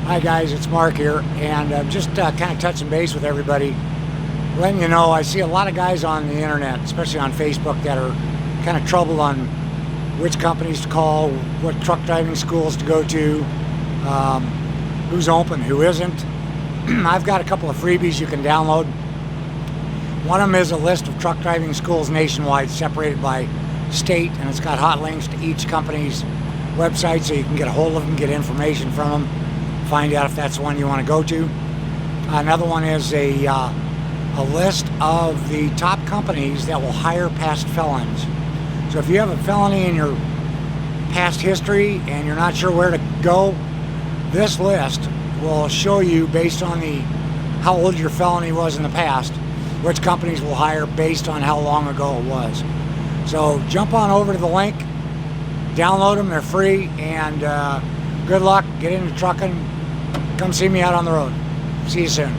Hi guys, it's Mark here, and I'm just kind of touching base with everybody, letting you know I see a lot of guys on the internet, especially on Facebook, that are kind of troubled on which companies to call, what truck driving schools to go to, who's open, who isn't. I've got a couple of freebies you can download. One of them is a list of truck driving schools nationwide, separated by state, and it's got hot links to each company's website so you can get a hold of them, get information from them, find out if that's the one you want to go to. Another one is a list of the top companies that will hire past felons. So if you have a felony in your past history and you're not sure where to go, this list will show you, based on how old your felony was in the past, which companies will hire based on how long ago it was. So jump on over to the link, download them, they're free, and good luck, get into trucking, come see me out on the road. See you soon.